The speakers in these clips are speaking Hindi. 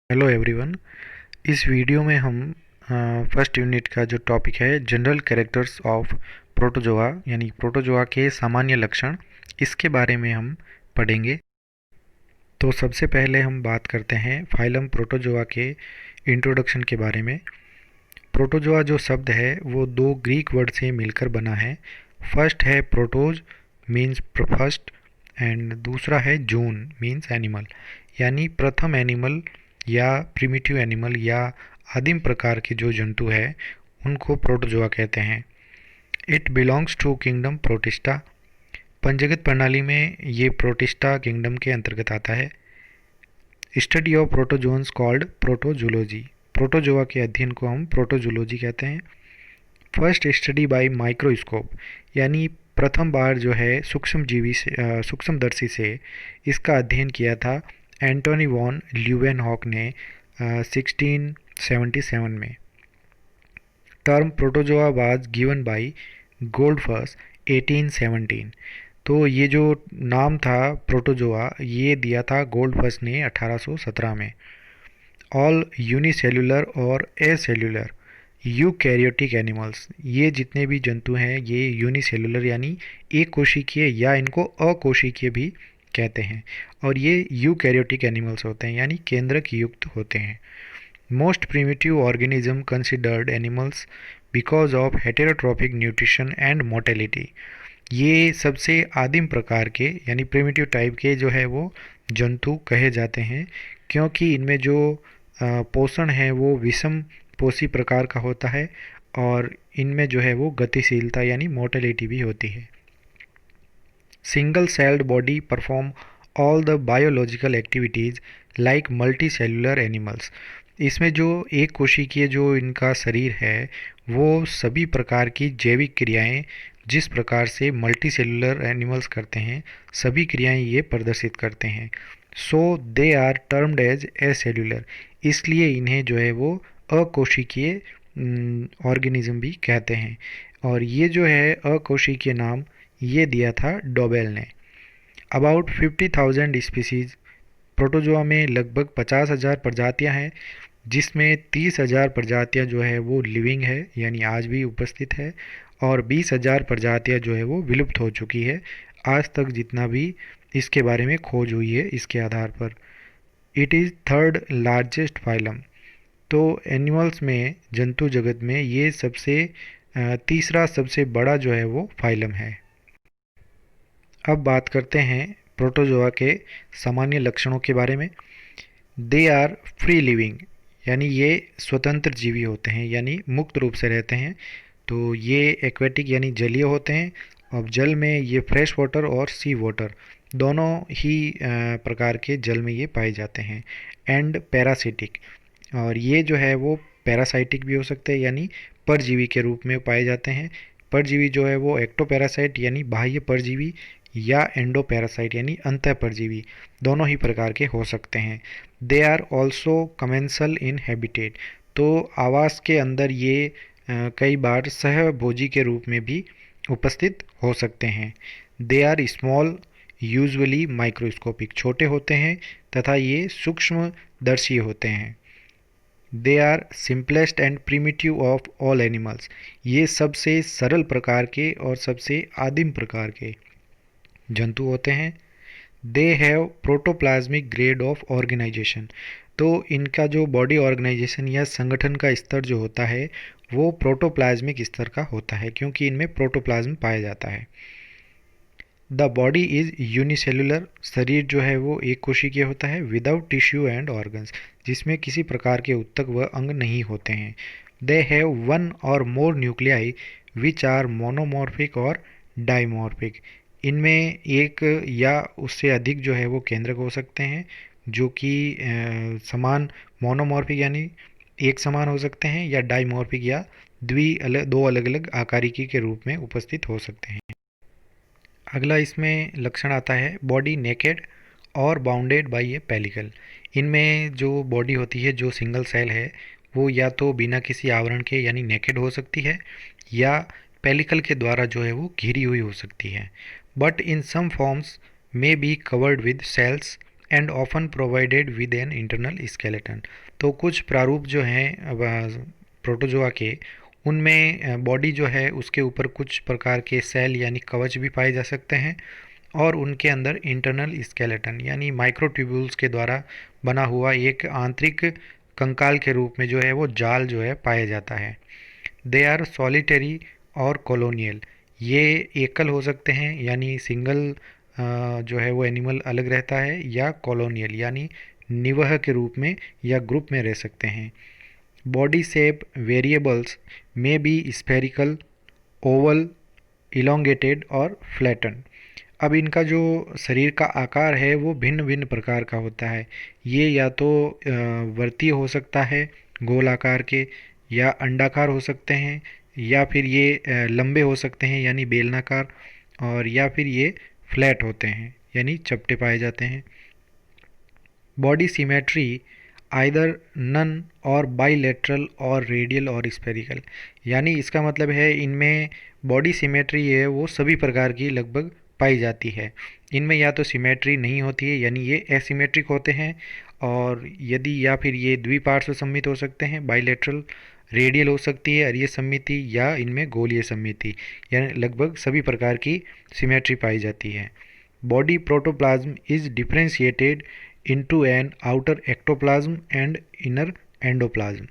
Hello everyone. इस वीडियो में हम फर्स्ट यूनिट का जो टॉपिक है जनरल कैरेक्टर्स ऑफ प्रोटोजोआ यानी प्रोटोजोआ के सामान्य लक्षण, इसके बारे में हम पढ़ेंगे। तो सबसे पहले हम बात करते हैं फाइलम प्रोटोजोआ के इंट्रोडक्शन के बारे में। प्रोटोजोआ जो शब्द है वो दो ग्रीक वर्ड से मिलकर बना है। फर्स्ट है प्रोटोज मीन्स फर्स्ट एंड दूसरा है जून मीन्स एनिमल, यानी प्रथम एनिमल या प्रिमिटिव एनिमल या आदिम प्रकार के जो जंतु है उनको प्रोटोजोआ कहते हैं। It belongs to kingdom Protista. पंचगत प्रणाली में ये प्रोटिस्टा किंगडम के अंतर्गत आता है। Study of protozoans called protozoology. Protozoa के अध्ययन को हम प्रोटोजूलॉजी कहते हैं। फर्स्ट स्टडी बाय माइक्रोस्कोप, यानी प्रथम बार जो है सूक्ष्मजीवी से सूक्ष्मदर्शी से इसका अध्ययन किया था एंटोनी वॉन ल्यूवेनहॉक ने 1677 में। Term protozoa was given by Goldfuss 1817। तो ये जो नाम था प्रोटोजोआ ये दिया था गोल्डफस ने 1817 में। ऑल यूनिसेल्युलर और एसेल्युलर यूकैरियोटिक एनिमल्स, ये जितने भी जंतु हैं ये यूनिसेल्युलर यानी एक कोशिकीय या इनको अकोशिकीय भी कहते हैं, और ये यूकैरियोटिक एनिमल्स होते हैं यानी केंद्रक युक्त होते हैं। Most primitive organism considered animals because of heterotrophic nutrition and mortality. ये सबसे आदिम प्रकार के यानी प्रिमिटिव टाइप के जो है वो जंतु कहे जाते हैं, क्योंकि इनमें जो पोषण है वो विषम पोषी प्रकार का होता है और इनमें जो है वो गतिशीलता यानी मोटेलिटी भी होती है। Single celled body perform all the biological activities like multi cellular animals. इसमें जो एक कोशिकीय जो इनका शरीर है वो सभी प्रकार की जैविक क्रियाएं जिस प्रकार से मल्टी सेलुलर एनिमल्स करते हैं सभी क्रियाएं ये प्रदर्शित करते हैं। So they are termed as acellular, इसलिए इन्हें जो है वो अकोशिकीय ऑर्गेनिज्म भी कहते हैं। और ये जो है अकोशिकीय नाम ये दिया था डोबेल ने। अबाउट 50,000 स्पीसीज, प्रोटोजोआ में लगभग 50,000 प्रजातियां हैं, जिसमें 30,000 प्रजातियां जो है वो लिविंग है यानी आज भी उपस्थित है, और 20,000 प्रजातियां जो है वो विलुप्त हो चुकी है आज तक जितना भी इसके बारे में खोज हुई है इसके आधार पर। It is third largest phylum. तो एनिमल्स में जंतु जगत में ये सबसे तीसरा सबसे बड़ा जो है वो फाइलम है। अब बात करते हैं प्रोटोजोआ के सामान्य लक्षणों के बारे में। दे आर फ्री लिविंग, यानी ये स्वतंत्र जीवी होते हैं यानी मुक्त रूप से रहते हैं। तो ये एक्वेटिक यानी जलीय होते हैं। अब जल में ये फ्रेश वाटर और सी वाटर दोनों ही प्रकार के जल में ये पाए जाते हैं। एंड पैरासिटिक, और ये जो है वो पैरासाइटिक भी हो सकते हैं यानी परजीवी के रूप में पाए जाते हैं। परजीवी जो है वो एक्टोपैरासाइट यानी बाह्य परजीवी या एंडोपैरासाइट यानी अंतः परजीवी दोनों ही प्रकार के हो सकते हैं। They are also commensal in habitat, तो आवास के अंदर ये कई बार सहभोजी के रूप में भी उपस्थित हो सकते हैं। They are small usually microscopic, छोटे होते हैं तथा ये सूक्ष्मदर्शी होते हैं। They are simplest and primitive of all animals, ये सबसे सरल प्रकार के और सबसे आदिम प्रकार के जंतु होते हैं। They have protoplasmic grade of organization, तो इनका जो बॉडी ऑर्गेनाइजेशन या संगठन का स्तर जो होता है वो प्रोटोप्लाज्मिक स्तर का होता है क्योंकि इनमें प्रोटोप्लाज्म पाया जाता है। द बॉडी इज़ यूनिसेलुलर, शरीर जो है वो एक कोशिकीय होता है विदाउट टिश्यू एंड ऑर्गन्स, जिसमें किसी प्रकार के उत्तक व अंग नहीं होते हैं। दे हैव वन और मोर न्यूक्लियाई विच आर मोनोमॉर्फिक और डाइमॉर्फिक, इनमें एक या उससे अधिक जो है वो केंद्रक हो सकते हैं जो कि समान मोनोमॉर्फिक यानी एक समान हो सकते हैं या डाइमॉर्फिक या दो अलग अलग आकारिकी के रूप में उपस्थित हो सकते हैं। अगला इसमें लक्षण आता है बॉडी नेकेड और बाउंडेड बाय ए पेलिकल। इनमें जो बॉडी होती है जो सिंगल सेल है वो या तो बिना किसी आवरण के यानी नेकेड हो सकती है या पेलिकल के द्वारा जो है वो घिरी हुई हो सकती है। But in some forms may be covered with shells and often provided with an internal skeleton. तो कुछ प्रारूप जो हैं प्रोटोजोआ के, उनमें बॉडी जो है उसके ऊपर कुछ प्रकार के सेल यानी कवच भी पाए जा सकते हैं, और उनके अंदर इंटरनल स्केलेटन यानी माइक्रोट्यूब्यूल्स के द्वारा बना हुआ एक आंतरिक कंकाल के रूप में जो है वो जाल जो है पाया जाता है। दे आर सॉलिटरी और कॉलोनियल, ये एकल हो सकते हैं यानी सिंगल जो है वो एनिमल अलग रहता है, या कॉलोनियल यानी निवह के रूप में या ग्रुप में रह सकते हैं। बॉडी शेप वेरिएबल्स में बी स्फेरिकल, ओवल, इलोंगेटेड और फ्लैटन। अब इनका जो शरीर का आकार है वो भिन्न भिन्न प्रकार का होता है। ये या तो वर्तीय हो सकता है गोल आकार के, या अंडाकार हो सकते हैं, या फिर ये लंबे हो सकते हैं यानी बेलनाकार, और या फिर ये फ्लैट होते हैं यानी चपटे पाए जाते हैं। बॉडी सिमेट्री आइदर नन और बाईलेटरल और रेडियल और स्फेरिकल, यानी इसका मतलब है इनमें बॉडी सिमेट्री है वो सभी प्रकार की लगभग पाई जाती है। इनमें या तो सिमेट्री नहीं होती है यानी ये एसिमेट्रिक होते हैं, और यदि या फिर ये द्विपार्श्व सममित हो सकते हैं बाईलेटरल, रेडियल हो सकती है अरीय सममिति, या इनमें गोलीय सममिति, यानी लगभग सभी प्रकार की सिमेट्री पाई जाती है। Body protoplasm is differentiated into an outer ectoplasm and inner endoplasm.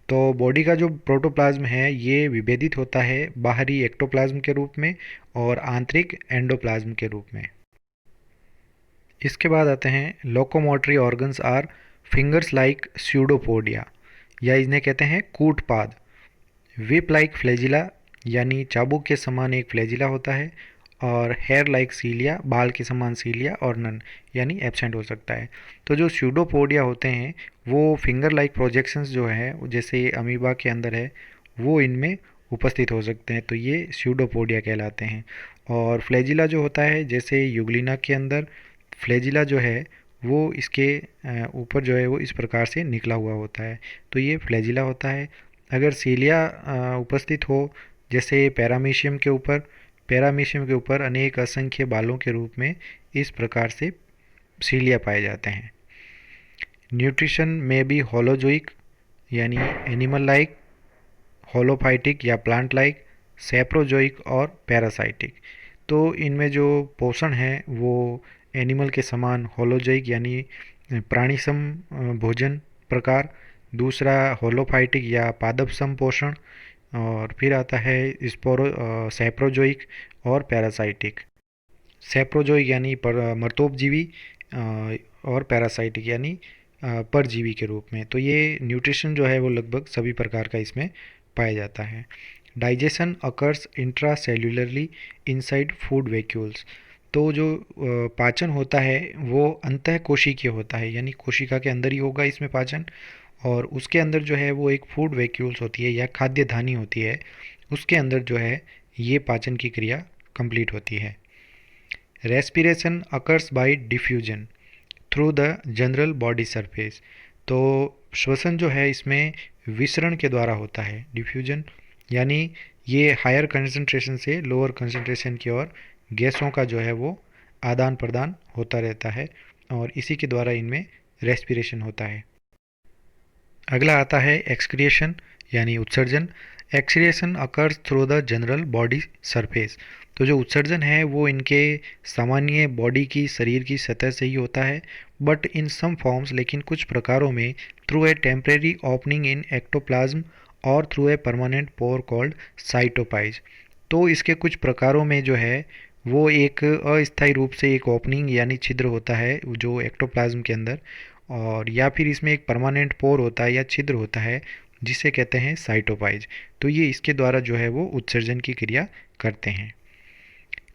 तो बॉडी का जो प्रोटोप्लाज्म है ये विभेदित होता है बाहरी एक्टोप्लाज्म के रूप में और आंतरिक एंडोप्लाज्म के रूप में। इसके बाद आते हैं locomotory organs our fingers like pseudopodia, या इन्हें कहते हैं कूटपाद। विप लाइक फ्लैजिला, यानी चाबुक के समान एक फ्लैजिला होता है, और हेयर लाइक सीलिया, बाल के समान सीलिया, और नन यानी एब्सेंट हो सकता है। तो जो स्यूडोपोडिया होते हैं वो फिंगर लाइक प्रोजेक्शंस जो है जैसे अमीबा के अंदर है वो इनमें उपस्थित हो सकते हैं, तो ये स्यूडोपोडिया कहलाते हैं। और फ्लैजिला जो होता है जैसे यूग्लिना के अंदर फ्लैजिला जो है वो इसके ऊपर जो है वो इस प्रकार से निकला हुआ होता है, तो ये फ्लैजिला होता है। अगर सीलिया उपस्थित हो जैसे पैरामीशियम के ऊपर अनेक असंख्य बालों के रूप में इस प्रकार से सीलिया पाए जाते हैं। न्यूट्रिशन में भी होलोजोइक यानी एनिमल लाइक, होलोफाइटिक या प्लांट लाइक, सैप्रोजोइक और पैरासाइटिक। तो इनमें जो पोषण है वो एनिमल के समान होलोजोइक यानी प्राणी सम भोजन प्रकार, दूसरा होलोफाइटिक या पादप सम पोषण, और फिर आता है सैप्रोजोइक और पैरासाइटिक। सैप्रोजोइक यानी मर्तोपजीवी, और पैरासाइटिक यानी परजीवी के रूप में। तो ये न्यूट्रिशन जो है वो लगभग सभी प्रकार का इसमें पाया जाता है। Digestion occurs intracellularly inside food vacuoles. तो जो पाचन होता है वो अंतः कोशिकीय होता है यानी कोशिका के अंदर ही होगा इसमें पाचन, और उसके अंदर जो है वो एक फूड वैक्यूल्स होती है या खाद्य धानी होती है, उसके अंदर जो है ये पाचन की क्रिया कंप्लीट होती है। Respiration occurs by diffusion through the general body surface. तो श्वसन जो है इसमें विसरण के द्वारा होता है, डिफ्यूजन यानी ये हायर कंसंट्रेशन से लोअर कंसंट्रेशन की ओर गैसों का जो है वो आदान प्रदान होता रहता है, और इसी के द्वारा इनमें रेस्पिरेशन होता है। अगला आता है एक्सक्रिएशन यानी उत्सर्जन। Excretion occurs through the general body surface. तो जो उत्सर्जन है वो इनके सामान्य बॉडी की शरीर की सतह से ही होता है, बट इन सम फॉर्म्स, लेकिन कुछ प्रकारों में through a temporary opening in ectoplasm और through a permanent pore called cytopyge. तो इसके कुछ प्रकारों में जो है वो एक अस्थायी रूप से एक ओपनिंग यानी छिद्र होता है जो एक्टोप्लाज्म के अंदर, और या फिर इसमें एक परमानेंट पोर होता है या छिद्र होता है जिसे कहते हैं साइटोपाइज। तो ये इसके द्वारा जो है वो उत्सर्जन की क्रिया करते हैं।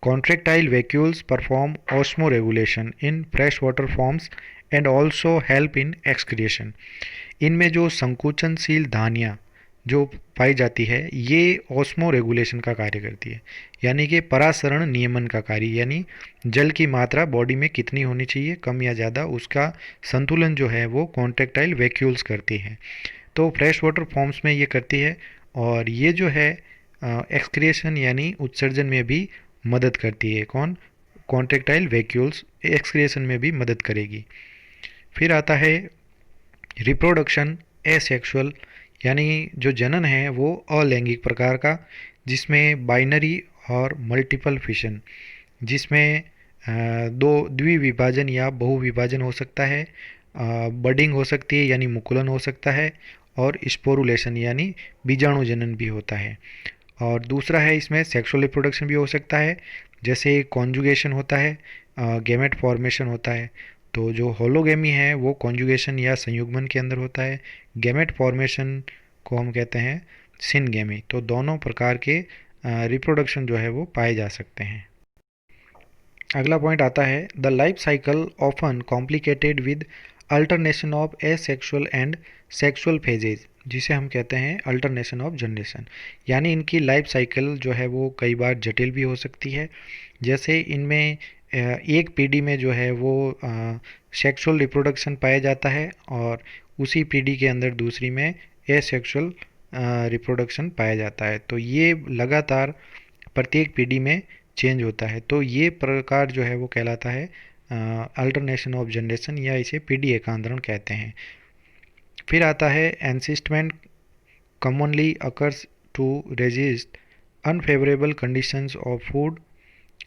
Contractile vacuoles perform osmo regulation in fresh water forms and also help in excretion. इनमें जो संकुचनशील धानियाँ जो पाई जाती है ये ऑस्मो रेगुलेशन का कार्य करती है, यानी कि परासरण नियमन का कार्य, यानी जल की मात्रा बॉडी में कितनी होनी चाहिए कम या ज़्यादा उसका संतुलन जो है वो कॉन्ट्रेक्टाइल वैक्यूल्स करती है। तो फ्रेश वाटर फॉर्म्स में ये करती है, और ये जो है एक्सक्रिएशन यानी उत्सर्जन में भी मदद करती है। कौन? कॉन्ट्रेक्टाइल वैक्यूल्स एक्सक्रिएशन में भी मदद करेगी। फिर आता है रिप्रोडक्शन एसेक्सुअल, यानी जो जनन है वो अलैंगिक प्रकार का, जिसमें बाइनरी और मल्टीपल फिशन, जिसमें दो द्विविभाजन या बहुविभाजन हो सकता है, बडिंग हो सकती है यानी मुकुलन हो सकता है, और स्पोरुलेशन यानी बीजाणु जनन भी होता है। और दूसरा है इसमें सेक्सुअल रिप्रोडक्शन भी हो सकता है, जैसे कॉन्जुगेशन होता है, गैमेट फॉर्मेशन होता है। तो जो होलोगेमी है वो कॉन्जुगेशन या संयुग्मन के अंदर होता है, गैमेट फॉर्मेशन को हम कहते हैं सिनगेमी। तो दोनों प्रकार के रिप्रोडक्शन जो है वो पाए जा सकते हैं। अगला पॉइंट आता है the life cycle often complicated with alternation of asexual and sexual phases, जिसे हम कहते हैं अल्टरनेशन ऑफ जनरेशन। यानी इनकी लाइफ साइकिल जो है वो कई बार जटिल भी हो सकती है। जैसे इनमें एक पीढ़ी में जो है वो सेक्सुअल रिप्रोडक्शन पाया जाता है, और उसी पीढ़ी के अंदर दूसरी में एसेक्सुअल रिप्रोडक्शन पाया जाता है। तो ये लगातार प्रत्येक पीढ़ी में चेंज होता है। तो ये प्रकार जो है वो कहलाता है अल्टरनेशन ऑफ जनरेशन, या इसे पीढ़ी एकांतरण कहते हैं। फिर आता है encystment commonly occurs to resist unfavourable conditions of food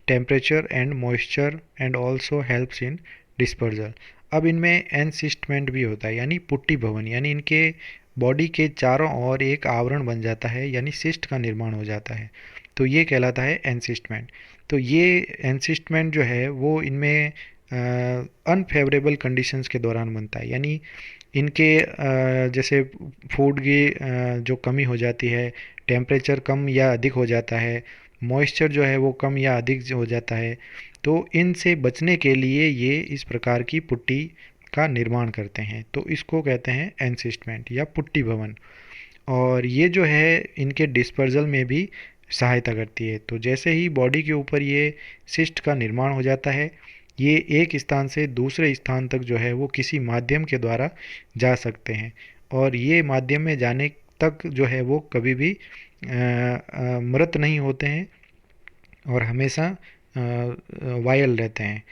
temperature and moisture and also helps in dispersal. अब इनमें एनसिस्टमेंट भी होता है, यानी पुट्टी भवन, यानी इनके बॉडी के चारों ओर एक आवरण बन जाता है, यानी सिस्ट का निर्माण हो जाता है। तो ये कहलाता है एनसिस्टमेंट। तो ये एनसिस्टमेंट जो है वो इनमें अनफेवरेबल कंडीशंस के दौरान बनता है, यानी इनके जैसे फूड की जो कमी हो जाती है, टेम्परेचर कम या अधिक हो जाता है, मॉइस्चर जो है वो कम या अधिक हो जाता है। तो इनसे बचने के लिए ये इस प्रकार की पुट्टी का निर्माण करते हैं। तो इसको कहते हैं एनसिस्टमेंट या पुट्टी भवन। और ये जो है इनके डिस्पर्जल में भी सहायता करती है। तो जैसे ही बॉडी के ऊपर ये सिस्ट का निर्माण हो जाता है, ये एक स्थान से दूसरे स्थान तक जो है वो किसी माध्यम के द्वारा जा सकते हैं, और ये माध्यम में जाने तक जो है वो कभी भी मृत नहीं होते हैं और हमेशा वायल रहते हैं।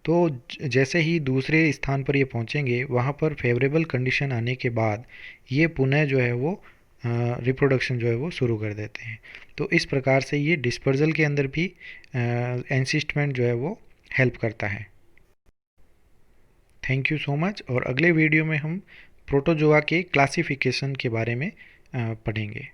तो जैसे ही दूसरे स्थान पर ये पहुंचेंगे, वहाँ पर फेवरेबल कंडीशन आने के बाद ये पुनः जो है वो रिप्रोडक्शन जो है वो शुरू कर देते हैं। तो इस प्रकार से ये डिस्पर्जल के अंदर भी एंसिस्टमेंट जो है वो हेल्प करता है। Thank you so much. और अगले वीडियो में हम प्रोटोजोआ के क्लासिफिकेशन के बारे में पढ़ेंगे।